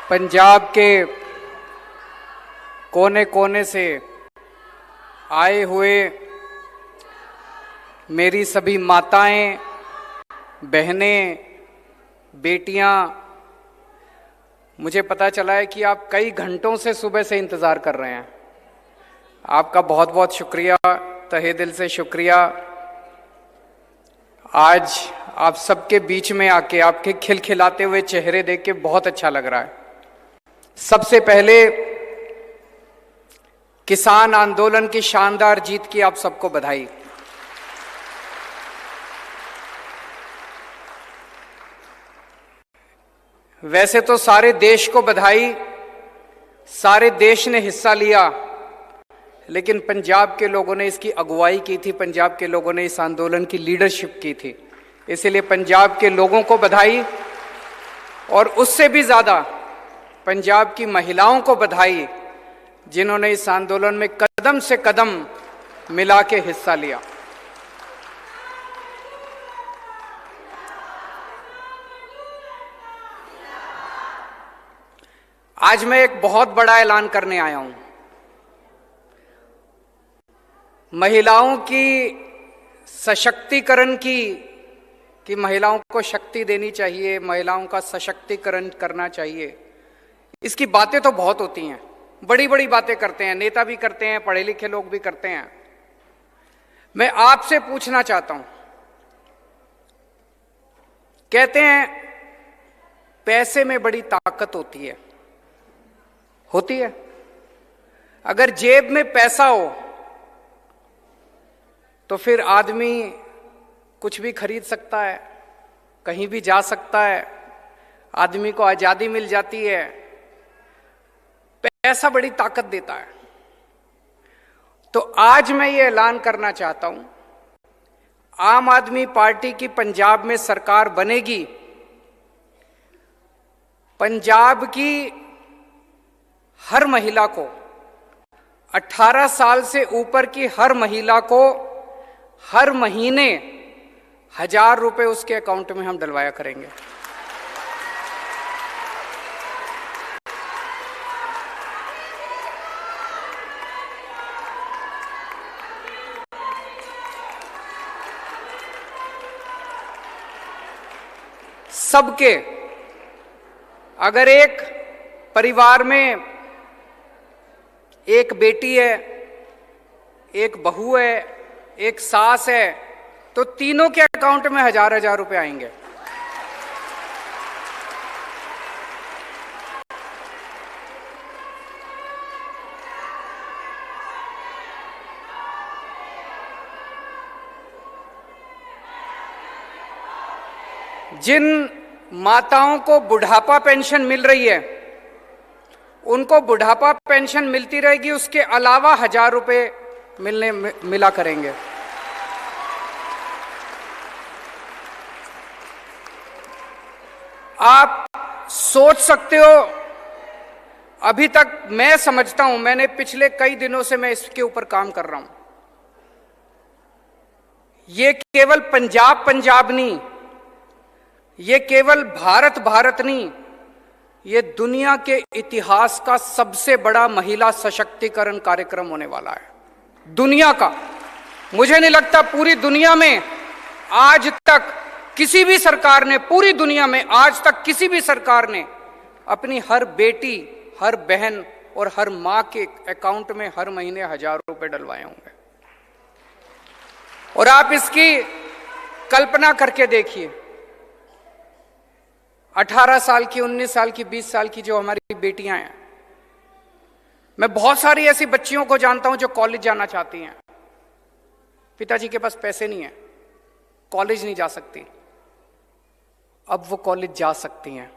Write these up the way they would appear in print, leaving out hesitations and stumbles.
पंजाब के कोने कोने से आए हुए मेरी सभी माताएं, बहनें, बेटियां, मुझे पता चला है कि आप कई घंटों से सुबह से इंतज़ार कर रहे हैं। आपका बहुत बहुत शुक्रिया, तहे दिल से शुक्रिया। आज आप सबके बीच में आके आपके खिलखिलाते हुए चेहरे देख के बहुत अच्छा लग रहा है। सबसे पहले किसान आंदोलन की शानदार जीत की आप सबको बधाई। वैसे तो सारे देश को बधाई, सारे देश ने हिस्सा लिया, लेकिन पंजाब के लोगों ने इसकी अगुवाई की थी, पंजाब के लोगों ने इस आंदोलन की लीडरशिप की थी, इसलिए पंजाब के लोगों को बधाई। और उससे भी ज्यादा पंजाब की महिलाओं को बधाई, जिन्होंने इस आंदोलन में कदम से कदम मिला के हिस्सा लिया। आज मैं एक बहुत बड़ा ऐलान करने आया हूं। महिलाओं की सशक्तिकरण कि महिलाओं को शक्ति देनी चाहिए, महिलाओं का सशक्तिकरण करना चाहिए, इसकी बातें तो बहुत होती हैं, बड़ी बड़ी बातें करते हैं, नेता भी करते हैं, पढ़े लिखे लोग भी करते हैं। मैं आपसे पूछना चाहता हूं, कहते हैं पैसे में बड़ी ताकत होती है, होती है। अगर जेब में पैसा हो तो फिर आदमी कुछ भी खरीद सकता है, कहीं भी जा सकता है, आदमी को आजादी मिल जाती है। पैसा बड़ी ताकत देता है। तो आज मैं ये ऐलान करना चाहता हूं, आम आदमी पार्टी की पंजाब में सरकार बनेगी। पंजाब की हर महिला को, 18 साल से ऊपर की हर महिला को हर महीने 1000 रुपए उसके अकाउंट में हम डलवाया करेंगे। सबके, अगर एक परिवार में एक बेटी है, एक बहू है, एक सास है, तो तीनों के अकाउंट में 1000 रुपए आएंगे। जिन माताओं को बुढ़ापा पेंशन मिल रही है, उनको बुढ़ापा पेंशन मिलती रहेगी, उसके अलावा 1000 रुपए मिला करेंगे। आप सोच सकते हो, अभी तक मैं समझता हूं, मैंने पिछले कई दिनों से मैं इसके ऊपर काम कर रहा हूं। ये केवल पंजाब नहीं, ये केवल भारत नहीं, ये दुनिया के इतिहास का सबसे बड़ा महिला सशक्तिकरण कार्यक्रम होने वाला है, दुनिया का। मुझे नहीं लगता पूरी दुनिया में आज तक किसी भी सरकार ने, पूरी दुनिया में आज तक किसी भी सरकार ने अपनी हर बेटी, हर बहन और हर मां के अकाउंट में हर महीने 1000 रुपए डलवाए होंगे। और आप इसकी कल्पना करके देखिए, 18 साल की, 19 साल की, 20 साल की जो हमारी बेटियां हैं, मैं बहुत सारी ऐसी बच्चियों को जानता हूं जो कॉलेज जाना चाहती हैं, पिताजी के पास पैसे नहीं है, कॉलेज नहीं जा सकती। अब वो कॉलेज जा सकती हैं,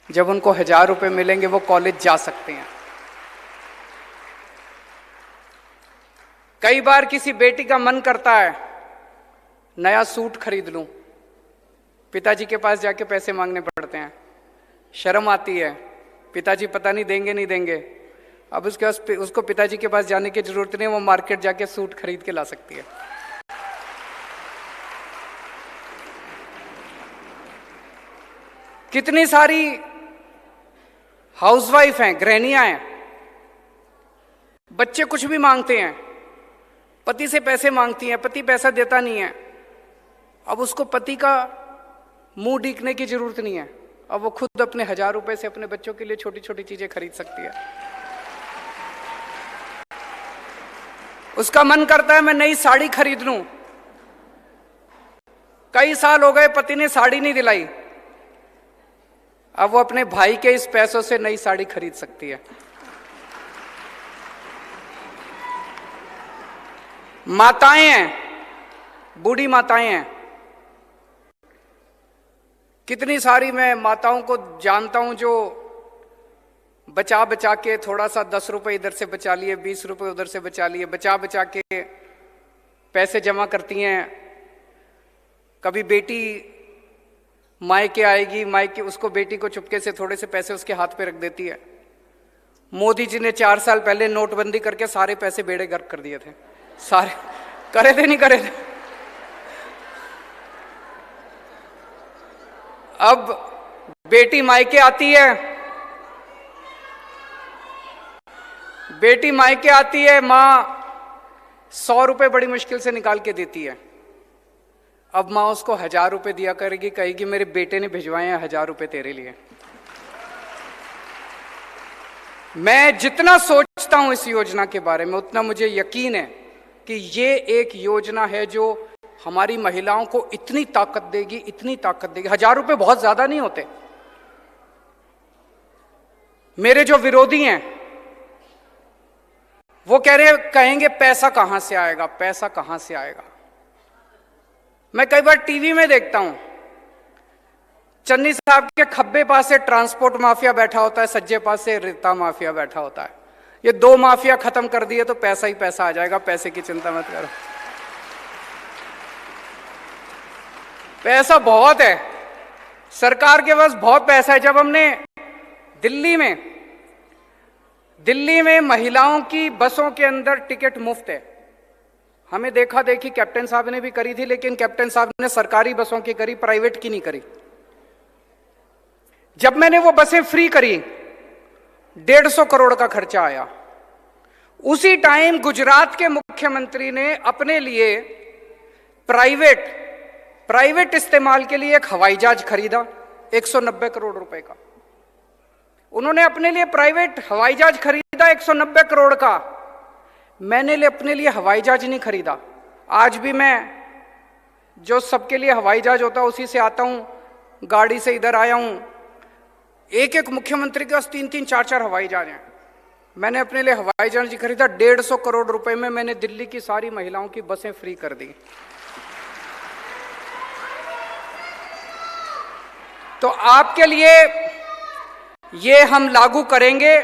जब उनको 1000 रुपए मिलेंगे वो कॉलेज जा सकते हैं। कई बार किसी बेटी का मन करता है नया सूट खरीद लूं, पिताजी के पास जाके पैसे मांगने पड़ते हैं, शर्म आती है, पिताजी पता नहीं देंगे नहीं देंगे। अब उसको पिताजी के पास जाने की जरूरत नहीं, वो मार्केट जाके सूट खरीद के ला सकती है। कितनी सारी हाउसवाइफ हैं, गृहिणियां हैं, बच्चे कुछ भी मांगते हैं, पति से पैसे मांगती हैं, पति पैसा देता नहीं है। अब उसको पति का मुंह देखने की जरूरत नहीं है, अब वो खुद अपने 1000 रुपए से अपने बच्चों के लिए छोटी छोटी चीजें खरीद सकती है। उसका मन करता है मैं नई साड़ी खरीद लूं, कई साल हो गए पति ने साड़ी नहीं दिलाई, अब वो अपने भाई के इस पैसों से नई साड़ी खरीद सकती है। माताएं हैं, बूढ़ी माताएं हैं, कितनी सारी मैं माताओं को जानता हूं जो बचा बचा के थोड़ा सा 10 रुपए इधर से बचा लिए, 20 रुपए उधर से बचा लिए, बचा बचा के पैसे जमा करती हैं। कभी बेटी मायके आएगी, मायके उसको बेटी को चुपके से थोड़े से पैसे उसके हाथ पे रख देती है। मोदी जी ने 4 साल पहले नोटबंदी करके सारे पैसे बेड़े गर्क कर दिए थे, सारे करे थे, नहीं करे थे। अब बेटी मायके आती है, बेटी मायके आती है, मां 100 रुपए बड़ी मुश्किल से निकाल के देती है। अब मां उसको 1000 रुपए दिया करेगी, कहेगी मेरे बेटे ने भिजवाए हैं 1000 रुपए तेरे लिए। मैं जितना सोचता हूं इस योजना के बारे में उतना मुझे यकीन है कि ये एक योजना है जो हमारी महिलाओं को इतनी ताकत देगी, इतनी ताकत देगी। 1000 रुपए बहुत ज्यादा नहीं होते। मेरे जो विरोधी हैं वो कहेंगे पैसा कहां से आएगा, पैसा कहां से आएगा। मैं कई बार टीवी में देखता हूं, चन्नी साहब के खब्बे पास से ट्रांसपोर्ट माफिया बैठा होता है, सज्जे पास से रेता माफिया बैठा होता है। ये 2 माफिया खत्म कर दिए तो पैसा ही पैसा आ जाएगा, पैसे की चिंता मत करो। पैसा बहुत है, सरकार के पास बहुत पैसा है। जब हमने दिल्ली में महिलाओं की बसों के अंदर टिकट मुफ्त है, हमें देखा देखी कैप्टन साहब ने भी करी थी, लेकिन कैप्टन साहब ने सरकारी बसों की करी, प्राइवेट की नहीं करी। जब मैंने वो बसें फ्री करी 150 करोड़ का खर्चा आया। उसी टाइम गुजरात के मुख्यमंत्री ने अपने लिए प्राइवेट इस्तेमाल के लिए एक हवाई जहाज खरीदा 190 करोड़ रुपए का। उन्होंने अपने लिए प्राइवेट हवाई जहाज खरीदा 190 करोड़ का। मैंने अपने लिए हवाई जहाज नहीं खरीदा। आज भी मैं जो सबके लिए हवाई जहाज होता है उसी से आता हूं, गाड़ी से इधर आया हूं। एक एक मुख्यमंत्री के पास 3-3, 4-4 हवाई जहाज हैं। मैंने अपने लिए हवाई जहाज खरीदा 150 करोड़ रुपए में। मैंने दिल्ली की सारी महिलाओं की बसें फ्री कर दी। तो आपके लिए ये हम लागू करेंगे,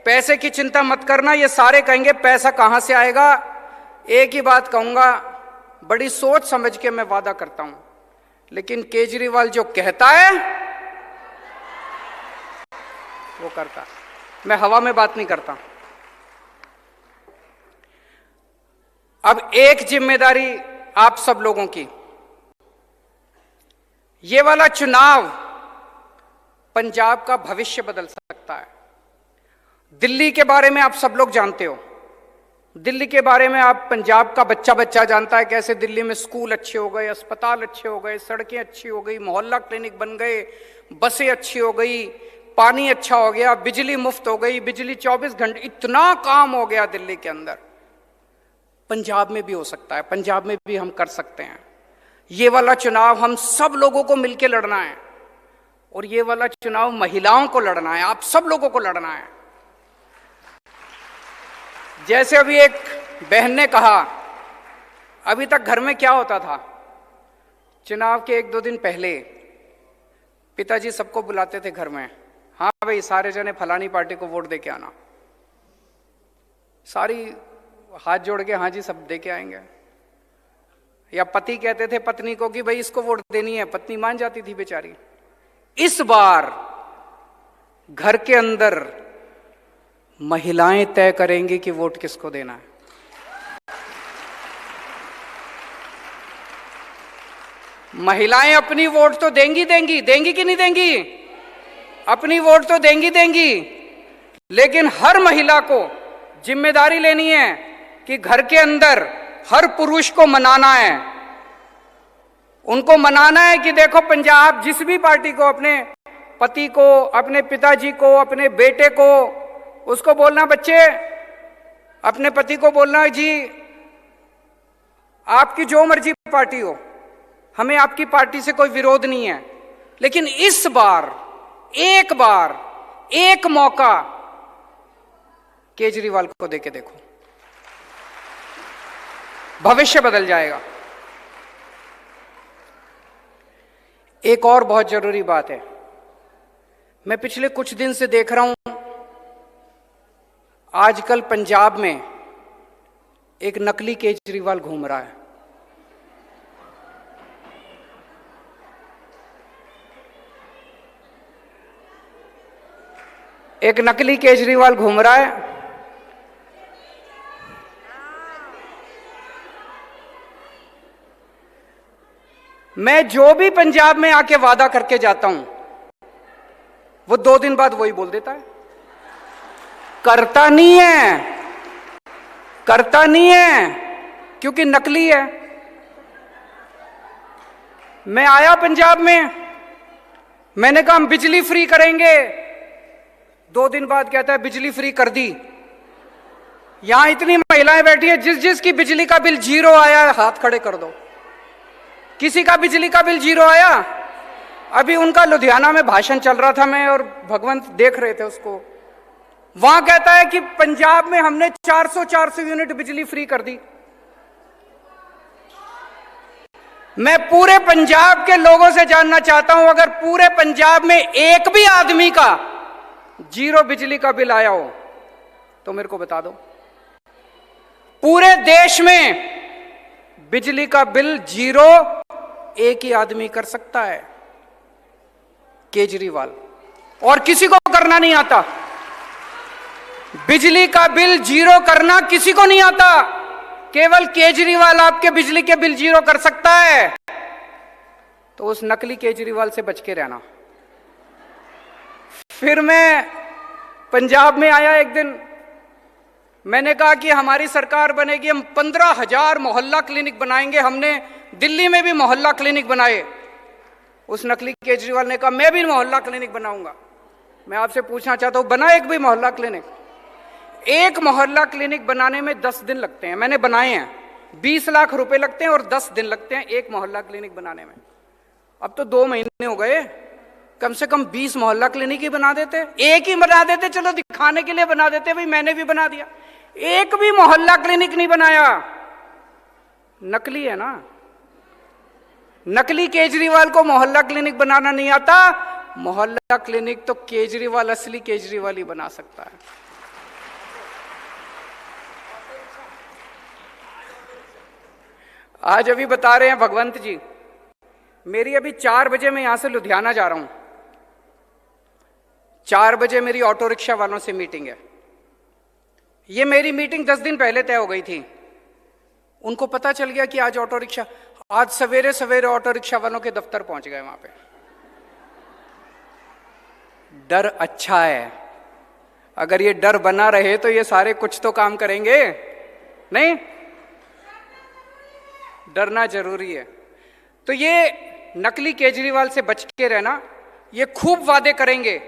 पैसे की चिंता मत करना। ये सारे कहेंगे पैसा कहां से आएगा। एक ही बात कहूंगा, बड़ी सोच समझ के मैं वादा करता हूं, लेकिन केजरीवाल जो कहता है वो करता। मैं हवा में बात नहीं करता। अब एक जिम्मेदारी आप सब लोगों की, ये वाला चुनाव पंजाब का भविष्य बदल सकता है। दिल्ली के बारे में आप सब लोग जानते हो, दिल्ली के बारे में आप पंजाब का बच्चा बच्चा जानता है कैसे दिल्ली में स्कूल अच्छे हो गए, अस्पताल अच्छे हो गए, सड़कें अच्छी हो गई, मोहल्ला क्लिनिक बन गए, बसें अच्छी हो गई, पानी अच्छा हो गया, बिजली मुफ्त हो गई, बिजली 24 घंटे, इतना काम हो गया दिल्ली के अंदर। पंजाब में भी हो सकता है, पंजाब में भी हम कर सकते हैं। ये वाला चुनाव हम सब लोगों को मिलकर लड़ना है, और ये वाला चुनाव महिलाओं को लड़ना है, आप सब लोगों को लड़ना है। जैसे अभी एक बहन ने कहा, अभी तक घर में क्या होता था, चुनाव के 1-2 दिन पहले पिताजी सबको बुलाते थे घर में, हाँ भाई सारे जने फलानी पार्टी को वोट दे के आना। सारी हाथ जोड़ के हाँ जी सब दे के आएंगे। या पति कहते थे पत्नी को कि भाई इसको वोट देनी है, पत्नी मान जाती थी बेचारी। इस बार घर के अंदर महिलाएं तय करेंगी कि वोट किसको देना है। महिलाएं अपनी वोट तो देंगी कि नहीं देंगी? अपनी वोट तो देंगी देंगी, लेकिन हर महिला को जिम्मेदारी लेनी है कि घर के अंदर हर पुरुष को मनाना है। उनको मनाना है कि देखो पंजाब, जिस भी पार्टी को, अपने पति को, अपने पिताजी को, अपने बेटे को, उसको बोलना, बच्चे अपने पति को बोलना, जी आपकी जो मर्जी पार्टी हो, हमें आपकी पार्टी से कोई विरोध नहीं है, लेकिन इस बार एक मौका केजरीवाल को देके देखो, भविष्य बदल जाएगा। एक और बहुत जरूरी बात है, मैं पिछले कुछ दिन से देख रहा हूं, आजकल पंजाब में एक नकली केजरीवाल घूम रहा है। एक नकली केजरीवाल घूम रहा है। मैं जो भी पंजाब में आके वादा करके जाता हूं, वो 2 दिन बाद वही बोल देता है। करता नहीं है, क्योंकि नकली है। मैं आया पंजाब में, मैंने कहा हम बिजली फ्री करेंगे, 2 दिन बाद कहता है बिजली फ्री कर दी। यहां इतनी महिलाएं बैठी है, जिसकी बिजली का बिल 0 आया, हाथ खड़े कर दो। किसी का बिजली का बिल 0 आया? अभी उनका लुधियाना में भाषण चल रहा था, मैं और भगवंत देख रहे थे उसको। वहां कहता है कि पंजाब में हमने 400 यूनिट बिजली फ्री कर दी। मैं पूरे पंजाब के लोगों से जानना चाहता हूं, अगर पूरे पंजाब में एक भी आदमी का 0 बिजली का बिल आया हो तो मेरे को बता दो। पूरे देश में बिजली का बिल 0 एक ही आदमी कर सकता है, केजरीवाल, और किसी को करना नहीं आता। बिजली का बिल 0 करना किसी को नहीं आता, केवल केजरीवाल आपके बिजली के बिल 0 कर सकता है। तो उस नकली केजरीवाल से बच के रहना। फिर मैं पंजाब में आया एक दिन, मैंने कहा कि हमारी सरकार बनेगी, हम 15,000 मोहल्ला क्लिनिक बनाएंगे। हमने दिल्ली में भी मोहल्ला क्लिनिक बनाए। उस नकली केजरीवाल ने कहा मैं भी मोहल्ला क्लिनिक बनाऊंगा। मैं आपसे पूछना चाहता हूं, बना एक भी मोहल्ला क्लिनिक? एक मोहल्ला क्लिनिक बनाने में 10 दिन लगते हैं। मैंने बनाए हैं, 20 लाख रुपए लगते हैं और 10 दिन लगते हैं एक मोहल्ला क्लिनिक बनाने में। अब तो 2 महीने हो गए, कम से कम 20 मोहल्ला क्लिनिक ही बना देते। एक ही बना देते, चलो दिखाने के लिए बना देते, भाई मैंने भी बना दिया। एक भी मोहल्ला क्लिनिक नहीं बनाया। नकली है ना। नकली केजरीवाल को मोहल्ला क्लिनिक बनाना नहीं आता। मोहल्ला क्लिनिक तो केजरीवाल, असली केजरीवाल ही बना सकता है। आज अभी बता रहे हैं भगवंत जी, मेरी अभी 4 बजे मैं यहां से लुधियाना जा रहा हूं। 4 बजे मेरी ऑटो रिक्शा वालों से मीटिंग है। ये मेरी मीटिंग 10 दिन पहले तय हो गई थी। उनको पता चल गया कि आज ऑटो रिक्शा, आज सवेरे सवेरे ऑटो रिक्शा वालों के दफ्तर पहुंच गए। वहां पे डर अच्छा है। अगर ये डर बना रहे तो ये सारे कुछ तो काम करेंगे नहीं। डरना जरूरी है। तो ये नकली केजरीवाल से बच के रहना। ये खूब वादे करेंगे।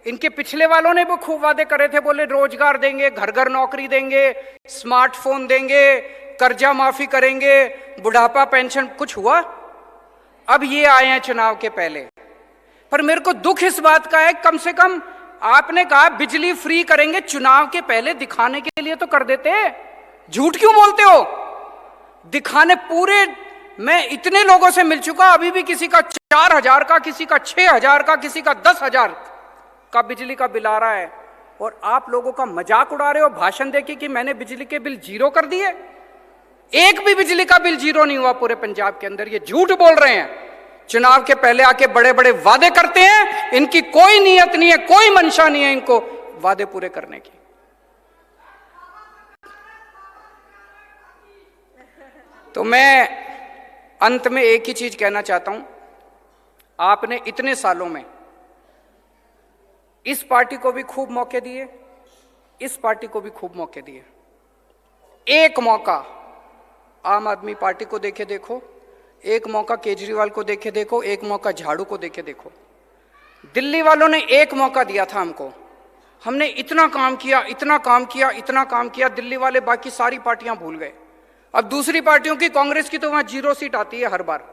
इनके पिछले वालों ने भी खूब वादे करे थे, बोले रोजगार देंगे, घर घर नौकरी देंगे, स्मार्टफोन देंगे, कर्जा माफी करेंगे, बुढ़ापा पेंशन। कुछ हुआ? अब ये आए हैं चुनाव के पहले। पर मेरे को दुख इस बात का है, कम से कम आपने कहा बिजली फ्री करेंगे, चुनाव के पहले दिखाने के लिए तो कर देते। झूठ क्यों बोलते हो? दिखाने पूरे, मैं इतने लोगों से मिल चुका, अभी भी किसी का 4,000 का, किसी का 6,000 का, किसी का 10,000 का बिजली का बिल आ रहा है, और आप लोगों का मजाक उड़ा रहे हो भाषण देके कि मैंने बिजली के बिल 0 कर दिए। एक भी बिजली का बिल 0 नहीं हुआ पूरे पंजाब के अंदर। ये झूठ बोल रहे हैं। चुनाव के पहले आके बड़े बड़े वादे करते हैं। इनकी कोई नियत नहीं है, कोई मंशा नहीं है इनको वादे पूरे करने की। तो मैं अंत में एक ही चीज कहना चाहता हूं, आपने इतने सालों में इस पार्टी को भी खूब मौके दिए, इस पार्टी को भी खूब मौके दिए। एक मौका आम आदमी पार्टी को देके देखो, एक मौका केजरीवाल को देके देखो, एक मौका झाड़ू को देके देखो। दिल्ली वालों ने एक मौका दिया था हमको, हमने इतना काम किया, इतना काम किया, इतना काम किया, दिल्ली वाले बाकी सारी पार्टियां भूल गए। अब दूसरी पार्टियों की, कांग्रेस की तो वहां 0 सीट आती है हर बार।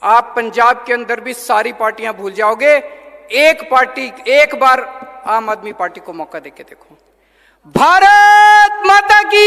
आप पंजाब के अंदर भी सारी पार्टियां भूल जाओगे। एक पार्टी, एक बार आम आदमी पार्टी को मौका देके देखो। भारत माता की